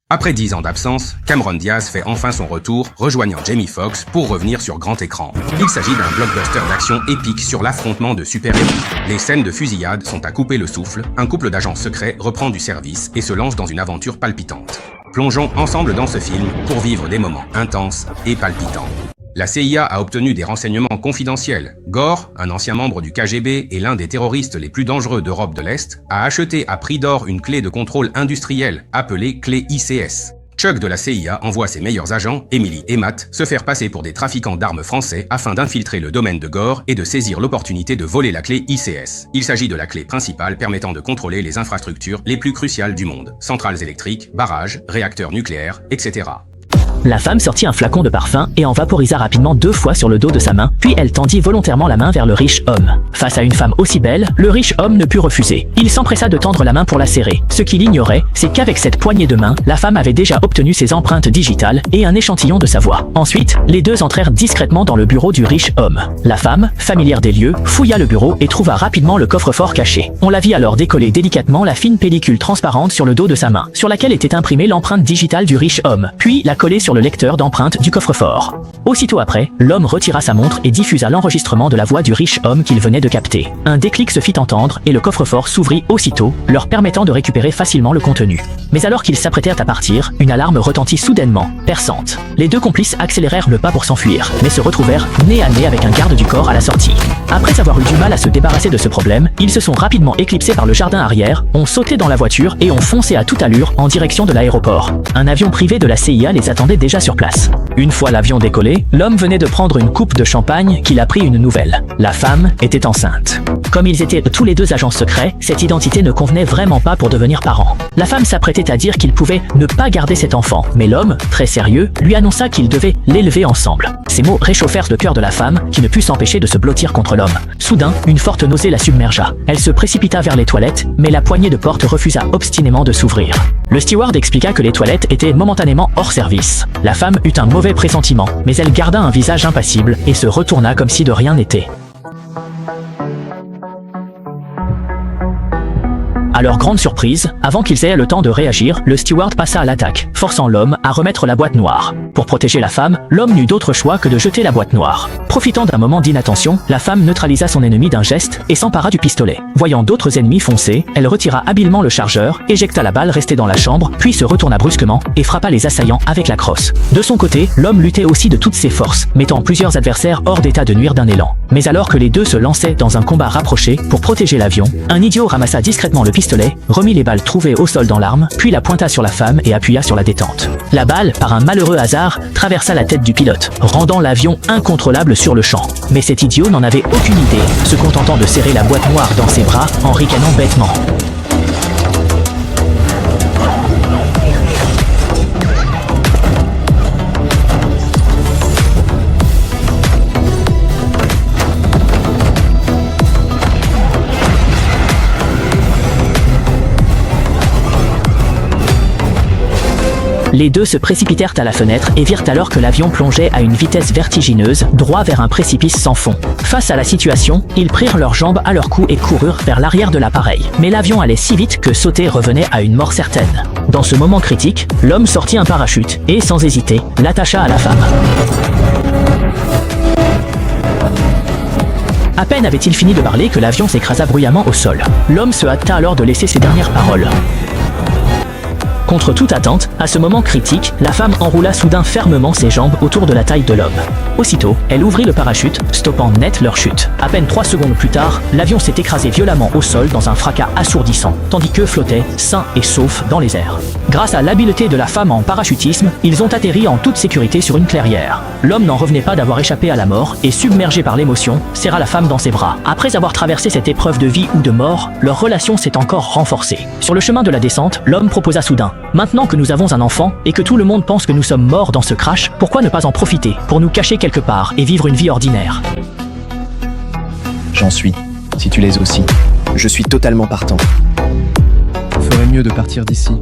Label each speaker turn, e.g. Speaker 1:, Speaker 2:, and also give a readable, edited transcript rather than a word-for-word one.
Speaker 1: Après 10 ans d'absence, Cameron Diaz fait enfin son retour, rejoignant Jamie Foxx pour revenir sur grand écran. Il s'agit d'un blockbuster d'action épique sur l'affrontement de super-héros. Les scènes de fusillade sont à couper le souffle, un couple d'agents secrets reprend du service et se lance dans une aventure palpitante. Plongeons ensemble dans ce film pour vivre des moments intenses et palpitants. La CIA a obtenu des renseignements confidentiels. Gore, un ancien membre du KGB et l'un des terroristes les plus dangereux d'Europe de l'Est, a acheté à prix d'or une clé de contrôle industrielle, appelée clé ICS. Chuck de la CIA envoie ses meilleurs agents, Emily et Matt, se faire passer pour des trafiquants d'armes français afin d'infiltrer le domaine de Gore et de saisir l'opportunité de voler la clé ICS. Il s'agit de la clé principale permettant de contrôler les infrastructures les plus cruciales du monde. Centrales électriques, barrages, réacteurs nucléaires, etc.
Speaker 2: La femme sortit un flacon de parfum et en vaporisa rapidement 2 fois sur le dos de sa main, puis elle tendit volontairement la main vers le riche homme. Face à une femme aussi belle, le riche homme ne put refuser. Il s'empressa de tendre la main pour la serrer. Ce qu'il ignorait, c'est qu'avec cette poignée de main, la femme avait déjà obtenu ses empreintes digitales et un échantillon de sa voix. Ensuite, les deux entrèrent discrètement dans le bureau du riche homme. La femme, familière des lieux, fouilla le bureau et trouva rapidement le coffre-fort caché. On la vit alors décoller délicatement la fine pellicule transparente sur le dos de sa main, sur laquelle était imprimée l'empreinte digitale du riche homme, puis la coller sur le lecteur d'empreintes du coffre-fort. Aussitôt après, l'homme retira sa montre et diffusa l'enregistrement de la voix du riche homme qu'il venait de capter. Un déclic se fit entendre et le coffre-fort s'ouvrit aussitôt, leur permettant de récupérer facilement le contenu. Mais alors qu'ils s'apprêtèrent à partir, une alarme retentit soudainement, perçante. Les deux complices accélérèrent le pas pour s'enfuir, mais se retrouvèrent nez à nez avec un garde du corps à la sortie. Après avoir eu du mal à se débarrasser de ce problème, ils se sont rapidement éclipsés par le jardin arrière, ont sauté dans la voiture et ont foncé à toute allure en direction de l'aéroport. Un avion privé de la CIA les attendait déjà sur place. Une fois l'avion décollé, l'homme venait de prendre une coupe de champagne qu'il apprit une nouvelle. La femme était enceinte. Comme ils étaient tous les deux agents secrets, cette identité ne convenait vraiment pas pour devenir parents. La femme s'apprêtait à dire qu'il pouvait ne pas garder cet enfant, mais l'homme, très sérieux, lui annonça qu'ils devaient l'élever ensemble. Ces mots réchauffèrent le cœur de la femme, qui ne put s'empêcher de se blottir contre l'homme. Soudain, une forte nausée la submergea. Elle se précipita vers les toilettes, mais la poignée de porte refusa obstinément de s'ouvrir. Le steward expliqua que les toilettes étaient momentanément hors service. La femme eut un mauvais pressentiment, mais elle garda un visage impassible et se retourna comme si de rien n'était. À leur grande surprise, avant qu'ils aient le temps de réagir, le steward passa à l'attaque, forçant l'homme à remettre la boîte noire. Pour protéger la femme, l'homme n'eut d'autre choix que de jeter la boîte noire. Profitant d'un moment d'inattention, la femme neutralisa son ennemi d'un geste et s'empara du pistolet. Voyant d'autres ennemis foncer, elle retira habilement le chargeur, éjecta la balle restée dans la chambre, puis se retourna brusquement et frappa les assaillants avec la crosse. De son côté, l'homme luttait aussi de toutes ses forces, mettant plusieurs adversaires hors d'état de nuire d'un élan. Mais alors que les deux se lançaient dans un combat rapproché pour protéger l'avion, un idiot ramassa discrètement le pistolet, remit les balles trouvées au sol dans l'arme, puis la pointa sur la femme et appuya sur la détente. La balle, par un malheureux hasard, traversa la tête du pilote, rendant l'avion incontrôlable sur le champ. Mais cet idiot n'en avait aucune idée, se contentant de serrer la boîte noire dans ses bras en ricanant bêtement. Les deux se précipitèrent à la fenêtre et virent alors que l'avion plongeait à une vitesse vertigineuse, droit vers un précipice sans fond. Face à la situation, ils prirent leurs jambes à leur cou et coururent vers l'arrière de l'appareil. Mais l'avion allait si vite que sauter revenait à une mort certaine. Dans ce moment critique, l'homme sortit un parachute et, sans hésiter, l'attacha à la femme. À peine avait-il fini de parler que l'avion s'écrasa bruyamment au sol. L'homme se hâta alors de laisser ses dernières paroles. Contre toute attente, à ce moment critique, la femme enroula soudain fermement ses jambes autour de la taille de l'homme. Aussitôt, elle ouvrit le parachute, stoppant net leur chute. À peine 3 secondes plus tard, l'avion s'est écrasé violemment au sol dans un fracas assourdissant, tandis qu'eux flottaient, sains et saufs, dans les airs. Grâce à l'habileté de la femme en parachutisme, ils ont atterri en toute sécurité sur une clairière. L'homme n'en revenait pas d'avoir échappé à la mort et, submergé par l'émotion, serra la femme dans ses bras. Après avoir traversé cette épreuve de vie ou de mort, leur relation s'est encore renforcée. Sur le chemin de la descente, l'homme proposa soudain: maintenant que nous avons un enfant et que tout le monde pense que nous sommes morts dans ce crash, pourquoi ne pas en profiter pour nous cacher quelque part et vivre une vie ordinaire?
Speaker 3: J'en suis, si tu l'es aussi. Je suis totalement partant.
Speaker 4: On ferait mieux de partir d'ici.